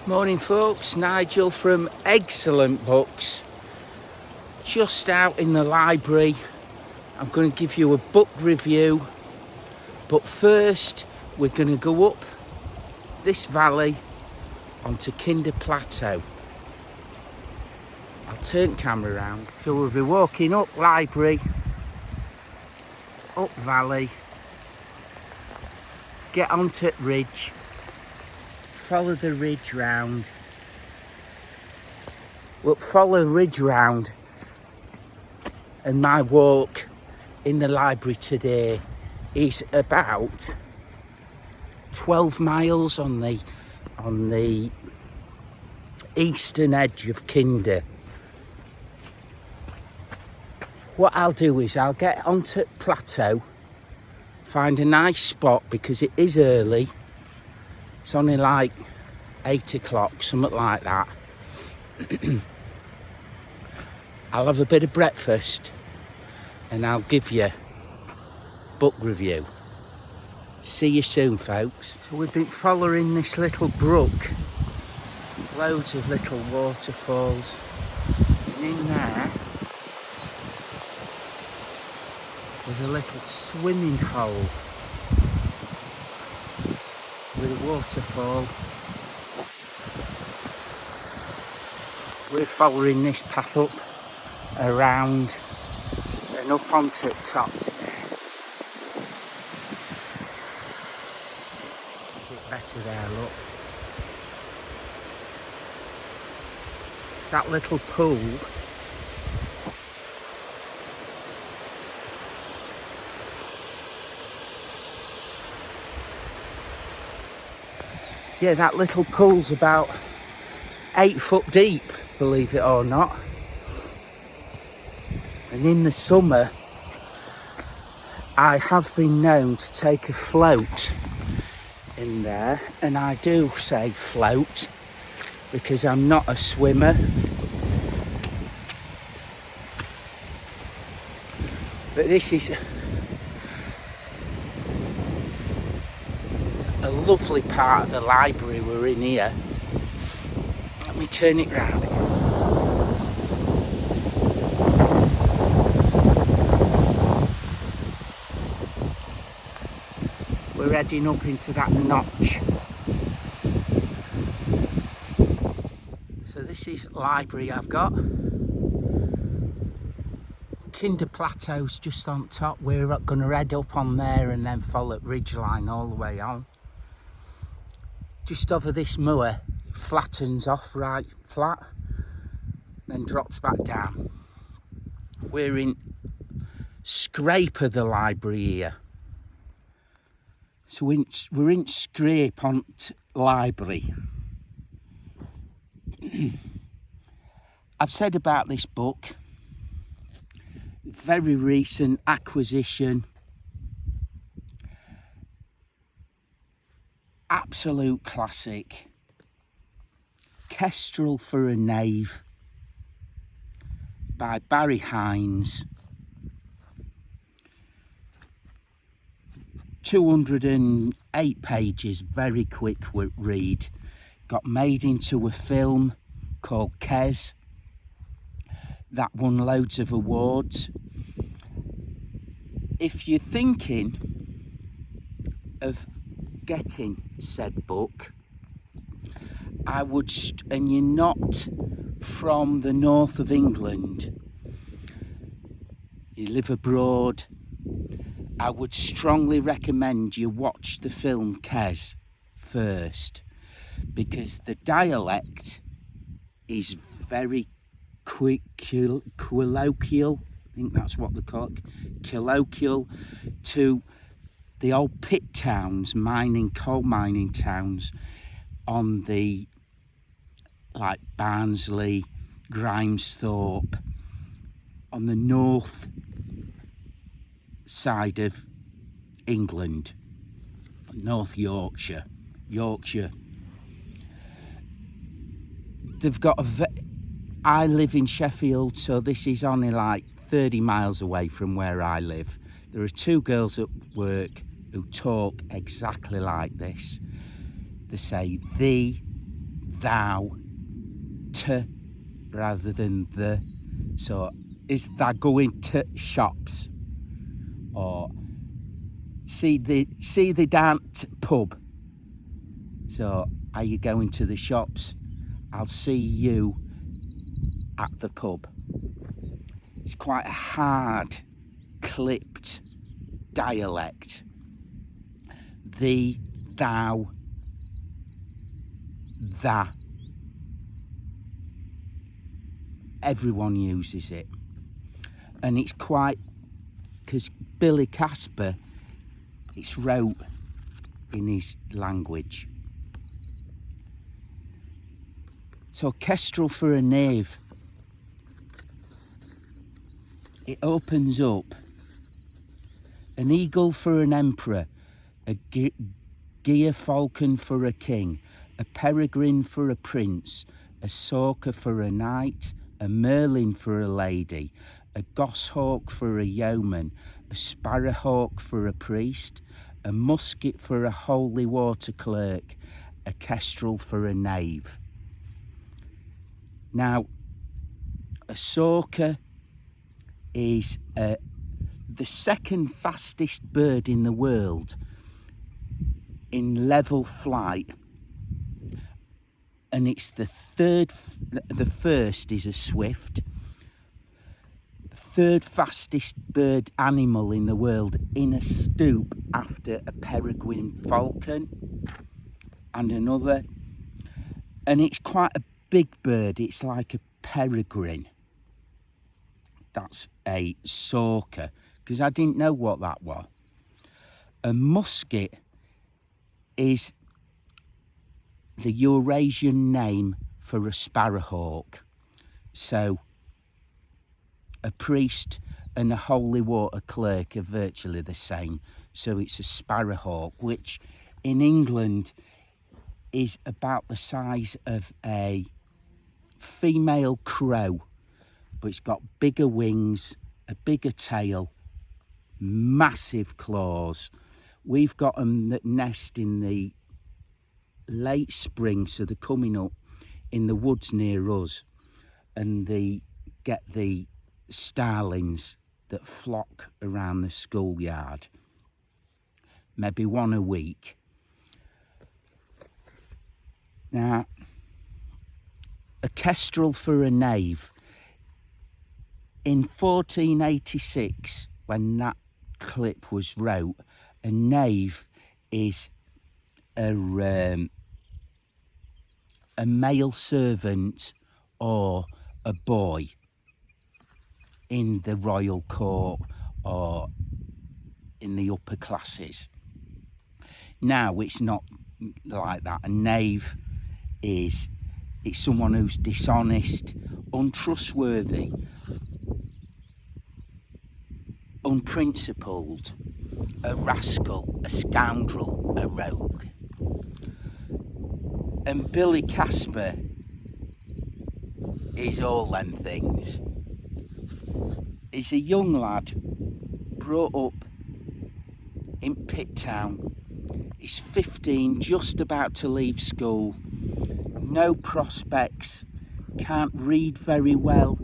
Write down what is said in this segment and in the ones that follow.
Morning folks, Nigel from Excellent Books. Just out in the library. I'm going to give you a book review. But first, we're going to go up this valley onto Kinder Plateau. I'll turn camera around. So we'll be walking up library, up valley, get onto ridge, follow the ridge round. We'll follow the ridge round, and my walk in the library today is about 12 miles on the eastern edge of Kinder. What I'll do is I'll get onto Plateau, find a nice spot because it is early. It's only like 8 o'clock, something like that. I'll have a bit of breakfast and I'll give you book review. See you soon, folks. So we've been following this little brook, loads of little waterfalls, and in there there's a little swimming hole with a waterfall. We're following this path up, around and up onto the top there. A bit better there, look. That little pool that little pool's about 8 foot deep, believe it or not. And in the summer, I have been known to take a float in there, and I do say float because I'm not a swimmer. But this is a lovely part of the library we're in here. Let me turn it round. We're heading up into that notch. So this is library I've got. Kinder Plateau's just on top. We're going to head up on there and then follow ridgeline all the way on. Just over this moor, flattens off right flat, then drops back down. We're in scrape of the library here. So we're in scrape on library. I've said about this book, very recent acquisition. Absolute classic. Kestrel for a Knave by Hines. 208 pages, very quick read. Got made into a film called Kes. That won loads of awards. If you're thinking of getting said book, I would, and you're not from the north of England, you live abroad, I would strongly recommend you watch the film Kes first, because the dialect is very colloquial, I think that's what they call it, colloquial to the old pit towns, coal mining towns on the, like Barnsley, Grimesthorpe, on the north side of England, North Yorkshire. They've got I live in Sheffield, so this is only like 30 miles away from where I live. There are two girls at work who talk exactly like this. They say the, thou, to rather than the. So is thou going to shops? Or see the down pub. So are you going to the shops? I'll see you at the pub. It's quite a hard, clipped dialect. The, thou, that. Everyone uses it. And it's quite, because Billy Casper, it's wrote in his language. So Kestrel for a knave. It opens up. An eagle for an emperor, a gyr falcon for a king, a peregrine for a prince, a sorker for a knight, a merlin for a lady, a goshawk for a yeoman, a sparrowhawk for a priest, a musket for a holy water clerk, a kestrel for a knave. Now, a sorker is the second fastest bird in the world in level flight, and it's the first is a swift, the third fastest bird animal in the world in a stoop after a peregrine falcon and another, and it's quite a big bird. It's like a peregrine. That's a sorker, because I didn't know what that was. A musket is the Eurasian name for a sparrowhawk. So a priest and a holy water clerk are virtually the same. So it's a sparrowhawk, which in England is about the size of a female crow, but it's got bigger wings, a bigger tail, massive claws. We've got them that nest in the late spring, so they're coming up in the woods near us, and they get the starlings that flock around the schoolyard, maybe one a week. Now, a kestrel for a knave. In 1486, when that clip was wrote, a knave is a male servant or a boy in the royal court or in the upper classes. Now it's not like that. A knave it's someone who's dishonest, untrustworthy, unprincipled, a rascal, a scoundrel, a rogue. And Billy Casper is all them things. He's a young lad, brought up in Pitt Town. He's 15, just about to leave school. No prospects, can't read very well.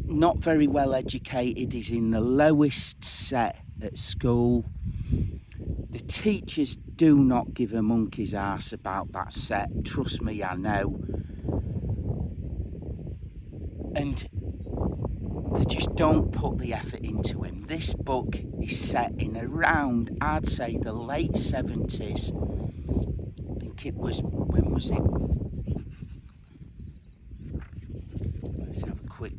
Not very well educated, is in the lowest set at school. The teachers do not give a monkey's arse about that set, trust me, I know. And they just don't put the effort into him. This book is set in around, I'd say, the late 70s. I think it was, when was it? Let's have a quick...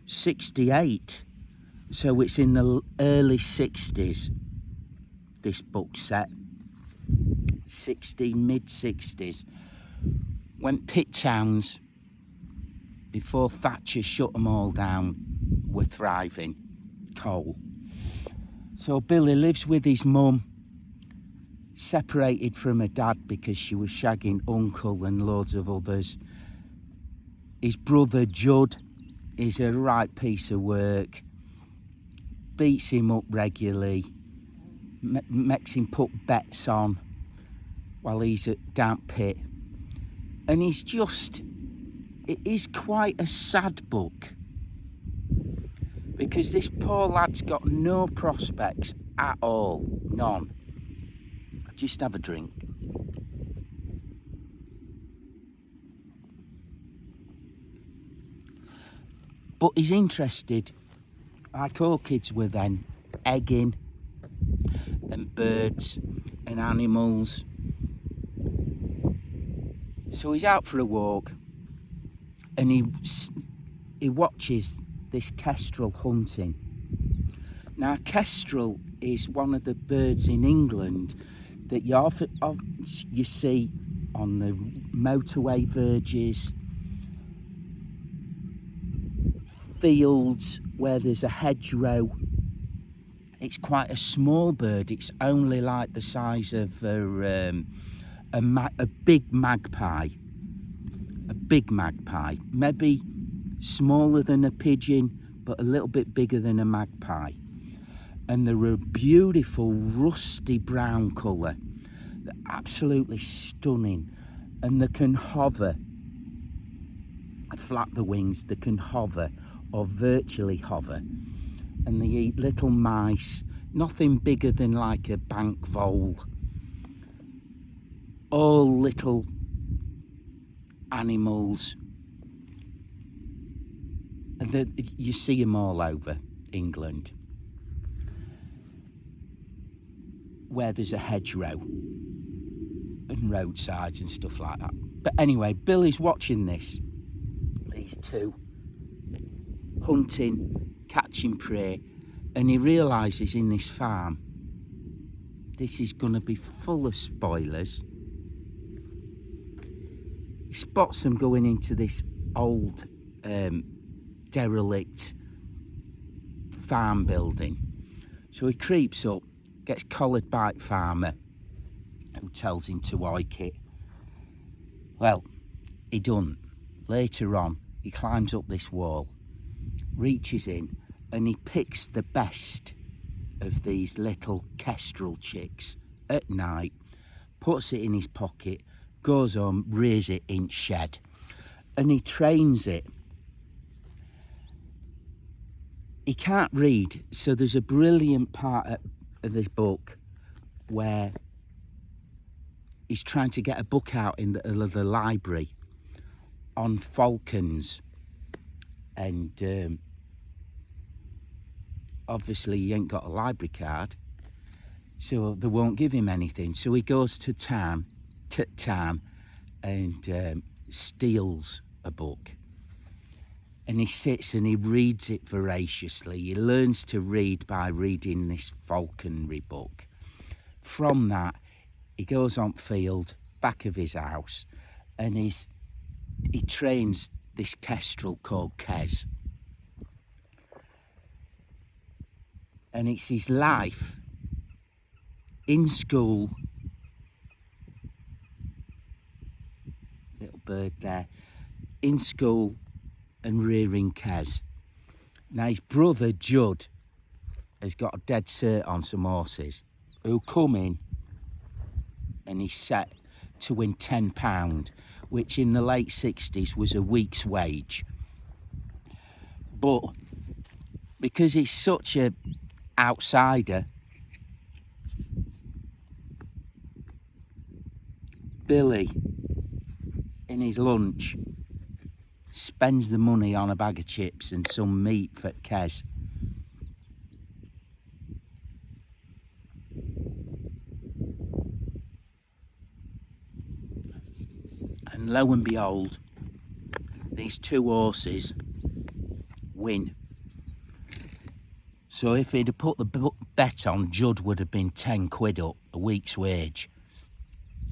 68. So it's in the early 60s, this book set. 60, mid-60s. When Pitt towns, before Thatcher shut them all down, were thriving. Coal. So Billy lives with his mum, separated from her dad because she was shagging uncle and loads of others. His brother Judd is a right piece of work, beats him up regularly, makes him put bets on while he's at Damp Pit. And it is quite a sad book, because this poor lad's got no prospects at all, none. Just have a drink. But he's interested, like all kids were then, egging and birds and animals. So he's out for a walk and he watches this kestrel hunting. Now, kestrel is one of the birds in England that you see on the motorway verges, fields where there's a hedgerow. It's quite a small bird. It's only like the size of a big magpie. A big magpie, maybe smaller than a pigeon, but a little bit bigger than a magpie. And they're a beautiful rusty brown colour. They're absolutely stunning. And they can hover, flap the wings, they can hover or virtually hover. And they eat little mice, nothing bigger than like a bank vole. All little animals. And you see them all over England, where there's a hedgerow and roadsides and stuff like that. But anyway, Billy's watching these two hunting, catching prey, and he realises in this farm this is going to be full of spoilers. He spots them going into this old derelict farm building. So he creeps up, gets collared by the farmer, who tells him to oik it. Well, he doesn't. Later on, he climbs up this wall, reaches in, and he picks the best of these little kestrel chicks at night, puts it in his pocket, goes home, rears it in shed, and he trains it. He can't read, so there's a brilliant part of this book where he's trying to get a book out in the library on falcons, and obviously he ain't got a library card, so they won't give him anything. So he goes to town and steals a book. And he sits and he reads it voraciously. He learns to read by reading this falconry book. From that, he goes on field, back of his house, and he trains this kestrel called Kes. And it's his life in school. Little bird there. In school and rearing Kes. Now his brother Judd has got a dead cert on some horses who come in, and he's set to win £10, which in the late 60s was a week's wage. But because he's such a outsider, Billy, in his lunch, spends the money on a bag of chips and some meat for Kes. And lo and behold, these two horses win. So if he'd have put the bet on, Judd would have been 10 quid up, a week's wage.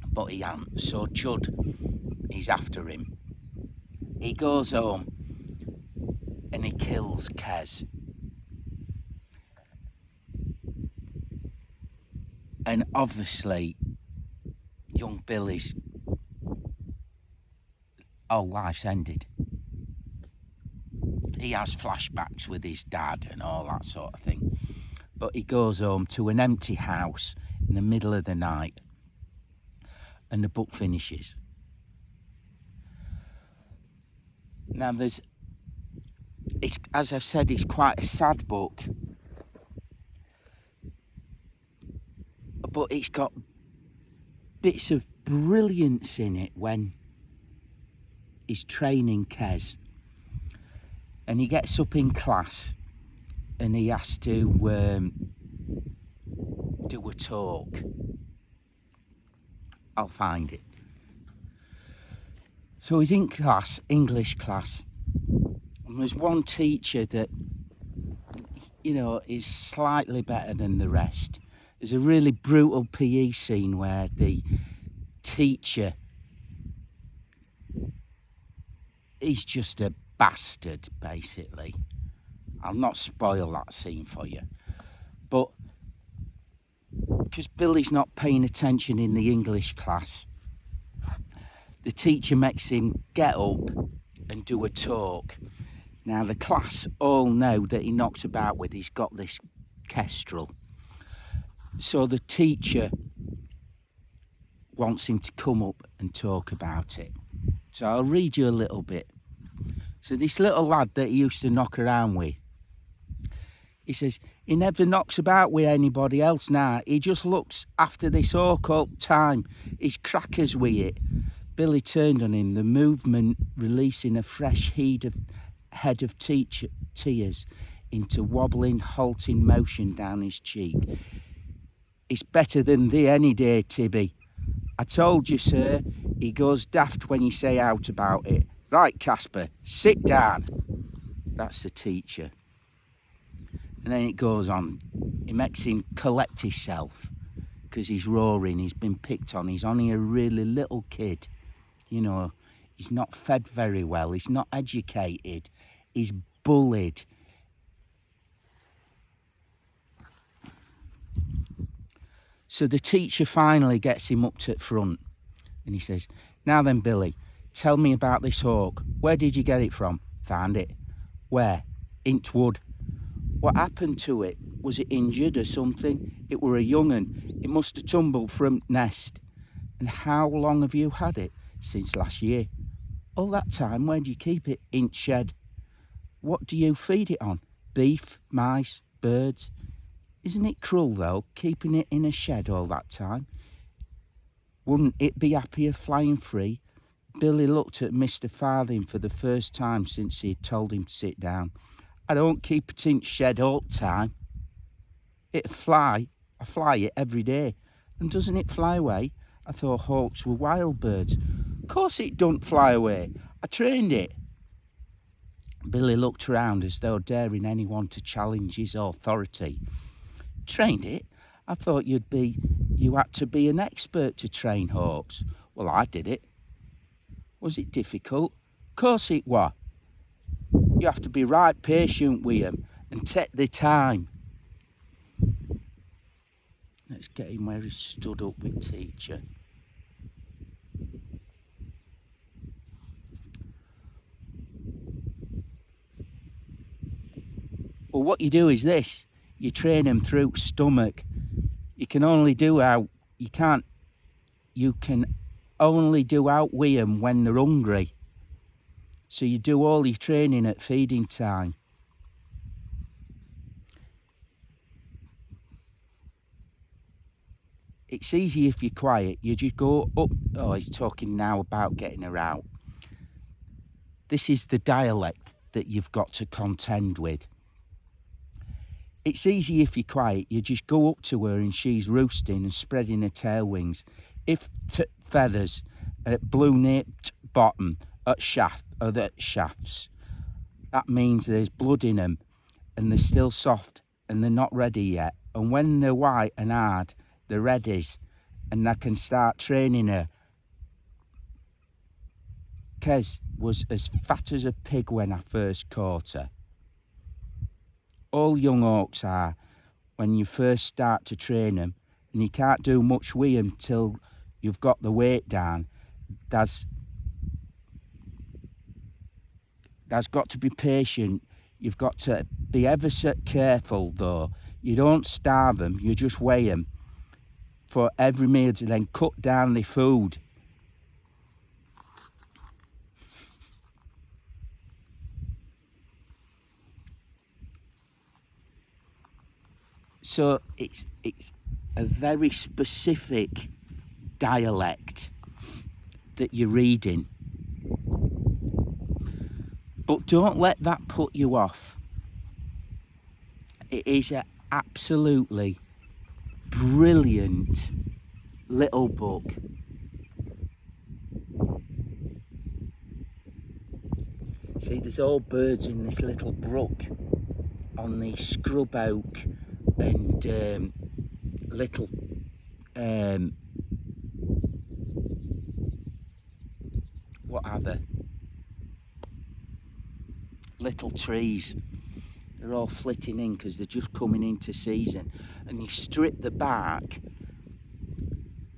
But he hadn't, so Judd, he's after him. He goes home and he kills Kes. And obviously, young Billy's whole life's ended. he has flashbacks with his dad and all that sort of thing. But he goes home to an empty house in the middle of the night, and the book finishes. Now as I've said, it's quite a sad book, but it's got bits of brilliance in it when he's training Kes, and he gets up in class and he has to do a talk. I'll find it. So he's in class, English class, and there's one teacher that, you know, is slightly better than the rest. There's a really brutal PE scene where the teacher, he's just a bastard, basically. I'll not spoil that scene for you. But because Billy's not paying attention in the English class, the teacher makes him get up and do a talk. Now, the class all know that he knocks about with, he's got this Kestrel. So the teacher wants him to come up and talk about it. So I'll read you a little bit. So this little lad that he used to knock around with, he says, he never knocks about with anybody else now. He just looks after this occult time. He's crackers with it. Billy turned on him, the movement releasing a fresh head of tears into wobbling, halting motion down his cheek. It's better than thee any day, Tibby. I told you, sir. He goes daft when you say out about it. Right, Casper, sit down. That's the teacher. And then it goes on. It makes him collect himself because he's roaring, he's been picked on, he's only a really little kid. You know, he's not fed very well, he's not educated, he's bullied. So the teacher finally gets him up to the front and he says, now then, Billy, tell me about this hawk. Where did you get it from? Found it. Where? Intwood. What happened to it? Was it injured or something? It were a young un. It must have tumbled from nest. And how long have you had it? Since last year. All that time, where do you keep it? In shed. What do you feed it on? Beef, mice, birds? Isn't it cruel, though, keeping it in a shed all that time? Wouldn't it be happier flying free? Billy looked at Mr. Farthing for the first time since he had told him to sit down. I don't keep it in shed all the time. It fly. I fly it every day. And doesn't it fly away? I thought hawks were wild birds. Of course it don't fly away. I trained it. Billy looked around as though daring anyone to challenge his authority. Trained it? I thought you had to be an expert to train hawks. Well, I did it. Was it difficult? Of course it was. You have to be right patient with him and take the time. Let's get him where he stood up with teacher. Well, what you do is this. You train him through stomach. You can only do out with them when they're hungry. So you do all your training at feeding time. It's easy if you're quiet. You just go up. Oh, he's talking now about getting her out. This is the dialect that you've got to contend with. It's easy if you're quiet. You just go up to her and she's roosting and spreading her tail wings. If feathers at blue-nipped bottom at shafts, that means there's blood in them and they're still soft and they're not ready yet. And when they're white and hard, they're readies and I can start training her. Kes was as fat as a pig when I first caught her. All young hawks are when you first start to train them, and you can't do much with them till you've got the weight down. There's got to be patient. You've got to be ever so careful though. You don't starve them, you just weigh them for every meal to then cut down the food. So it's a very specific dialect that you're reading. But don't let that put you off. It is an absolutely brilliant little book. See, there's all birds in this little brook on the scrub oak and little what are they? Little trees. They're all flitting in because they're just coming into season. And you strip the bark,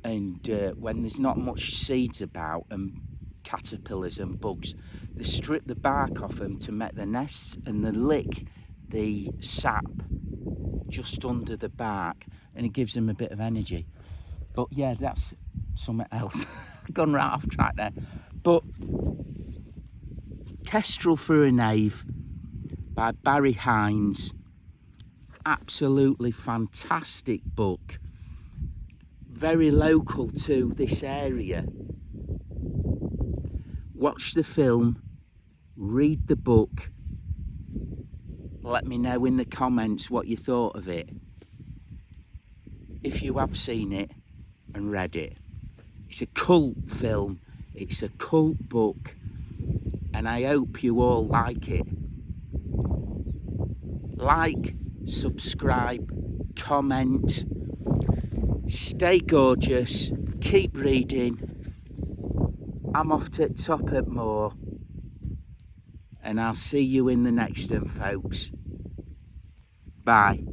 and when there's not much seeds about and caterpillars and bugs, they strip the bark off them to make the nests, and they lick the sap just under the bark, and it gives them a bit of energy. But yeah, that's something else. Gone right off track there. But Kestrel for a Knave by Barry Hines. Absolutely fantastic book. Very local to this area. Watch the film, read the book. Let me know in the comments what you thought of it, if you have seen it and read it. It's a cult film, it's a cult book, and I hope you all like it. Like, subscribe, comment, stay gorgeous, keep reading. I'm off to top at more, and I'll see you in the next one, folks. Bye.